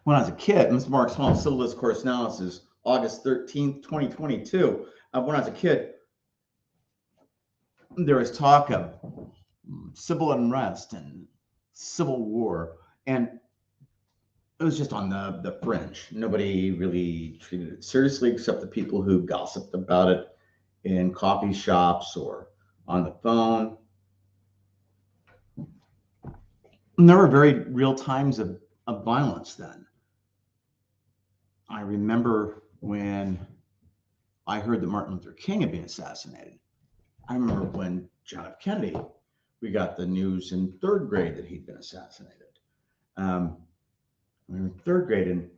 when I was a kid. Ms. Mark Small, Civil Discourse Analysis, August 13th, 2022. When I was a kid, there was talk of civil unrest and civil war, and it was just on the fringe. Nobody really treated it seriously except the people who gossiped about it in coffee shops or on the phone. And there were very real times of violence then. I remember when I heard that Martin Luther King had been assassinated. I remember when John F. Kennedy, we got the news in third grade that he'd been assassinated. We were in third grade, and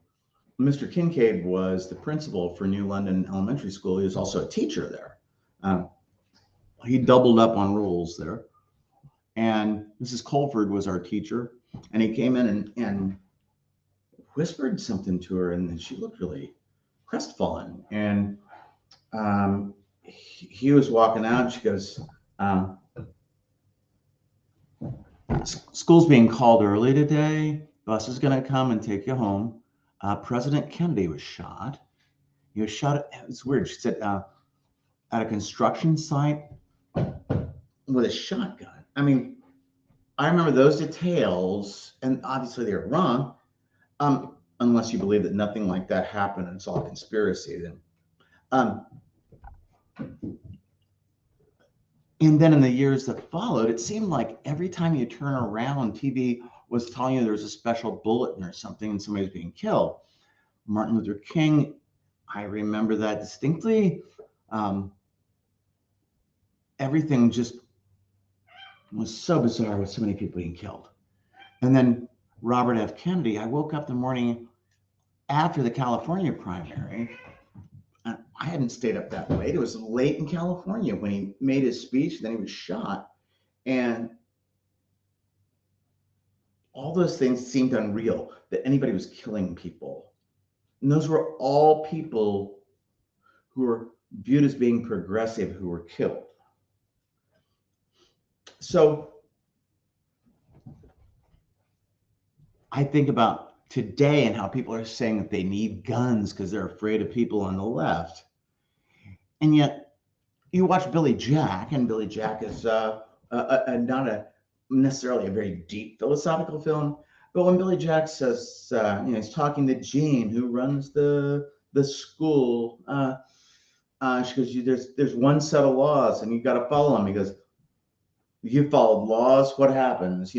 Mr. Kincaid was the principal for New London Elementary School. He was also a teacher there. He doubled up on rules there. And Mrs. Colford was our teacher, and he came in and whispered something to her, and she looked really crestfallen. And he was walking out, and she goes, school's being called early today. Bus is going to come and take you home. President Kennedy was shot. He was shot it's weird. She said, at a construction site with a shotgun. I mean, I remember those details, and obviously they were wrong, unless you believe that nothing like that happened and it's all conspiracy. Then, and then in the years that followed, it seemed like every time you turn around, TV was telling you there was a special bulletin or something and somebody was being killed. Martin Luther King, I remember that distinctly. Everything just was so bizarre with so many people being killed. And then Robert F. Kennedy, I woke up the morning after the California primary. And I hadn't stayed up that late. It was late in California when he made his speech, then he was shot. And all those things seemed unreal, that anybody was killing people. And those were all people who were viewed as being progressive who were killed. So I think about today and how people are saying that they need guns because they're afraid of people on the left. And yet you watch Billy Jack, and Billy Jack is not necessarily a very deep philosophical film, but when Billy Jack says, he's talking to Jean, who runs the school, she goes, there's one set of laws and you got to follow them. He goes, you followed laws, what happens?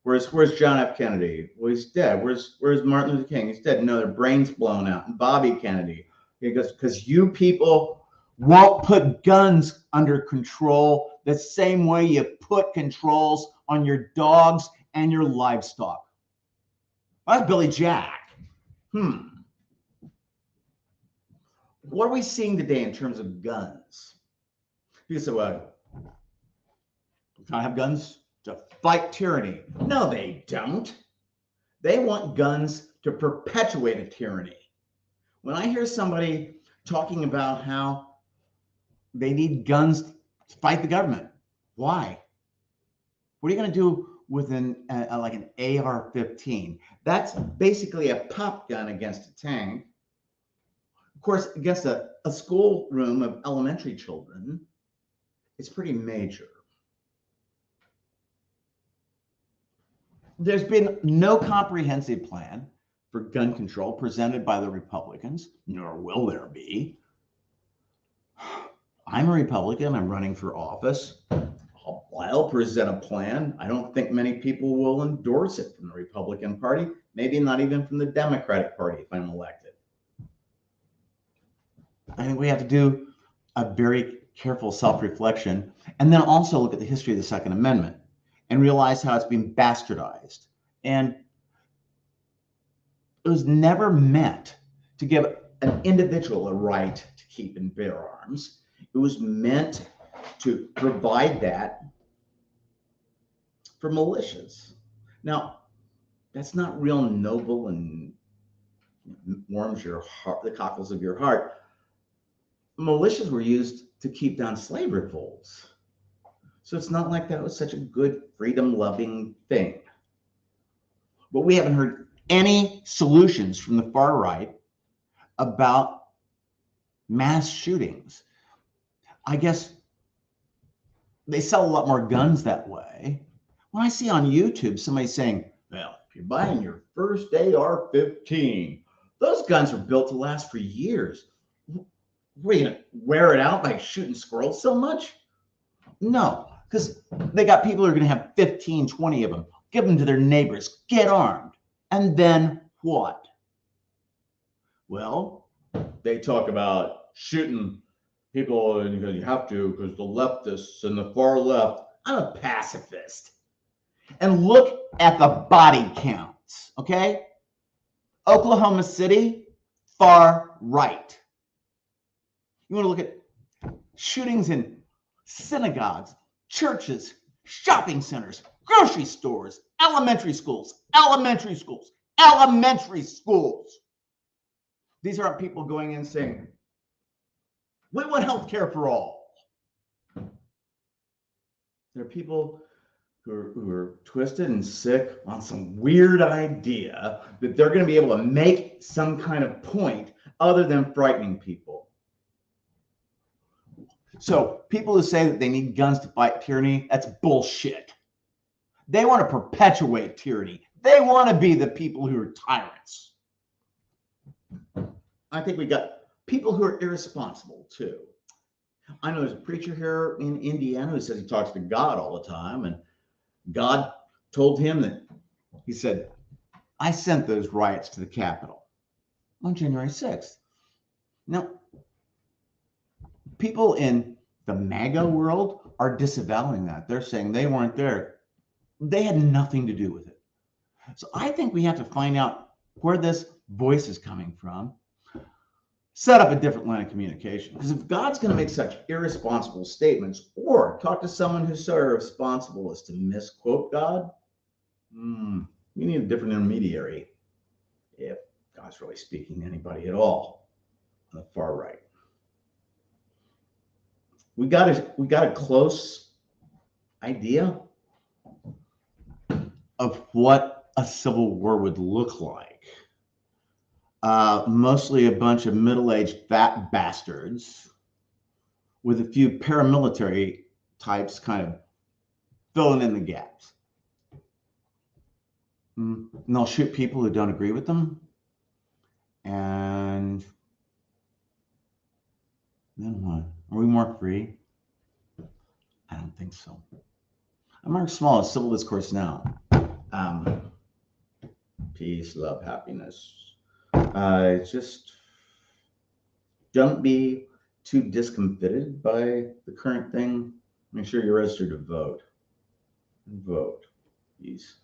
Where's John F. Kennedy? Well, he's dead. Where's Martin Luther King? He's dead. No, their brains blown out. And Bobby Kennedy. He goes, because you people won't put guns under control the same way you put controls on your dogs and your livestock. That's Billy Jack. What are we seeing today in terms of guns? People say, well, can I have guns to fight tyranny? No, they don't. They want guns to perpetuate a tyranny. When I hear somebody talking about how they need guns to fight the government, why? What are you going to do with like an AR-15? That's basically a pop gun against a tank. Of course, against a schoolroom of elementary children, it's pretty major. There's been no comprehensive plan for gun control presented by the Republicans, nor will there be. I'm a Republican. I'm running for office. I'll present a plan. I don't think many people will endorse it from the Republican Party, maybe not even from the Democratic Party if I'm elected. I think we have to do a very careful self-reflection and then also look at the history of the Second Amendment and realize how it's been bastardized. And it was never meant to give an individual a right to keep and bear arms. It was meant to provide that for militias. Now, that's not real noble and warms your heart, the cockles of your heart. Militias were used to keep down slave revolts. So it's not like that was such a good freedom-loving thing. But we haven't heard any solutions from the far right about mass shootings. I guess they sell a lot more guns that way. When I see on YouTube somebody saying, well, if you're buying your first AR-15, those guns are built to last for years. What, are you going to wear it out by shooting squirrels so much? No, because they got people who are going to have 15, 20 of them. Give them to their neighbors. Get armed. And then what? Well, they talk about shooting people and you have to because the leftists and the far left. I'm a pacifist. And look at the body counts, okay? Oklahoma City, far right. You want to look at shootings in synagogues, churches, shopping centers, grocery stores, elementary schools, elementary schools, elementary schools. These aren't people going in saying, we want health care for all. There are people who are twisted and sick on some weird idea that they're going to be able to make some kind of point other than frightening people. So people who say that they need guns to fight tyranny, that's bullshit. They want to perpetuate tyranny. They want to be the people who are tyrants. I think we got people who are irresponsible too. I know there's a preacher here in Indiana who says he talks to God all the time, and God told him that, he said, I sent those riots to the Capitol on January 6th. Now, people in the MAGA world are disavowing that. They're saying they weren't there. They had nothing to do with it. So I think we have to find out where this voice is coming from, set up a different line of communication. Because if God's going to make such irresponsible statements or talk to someone who's so irresponsible as to misquote God, we need a different intermediary if God's really speaking to anybody at all on the far right. We got a close idea of what a civil war would look like. Mostly a bunch of middle-aged fat bastards with a few paramilitary types kind of filling in the gaps. And they'll shoot people who don't agree with them. And then what? Are we more free? I don't think so. I'm Mark Small, Civil Discourse Now. Peace, love, happiness. Just don't be too discomfited by the current thing. Make sure you're registered to vote. Vote. Peace.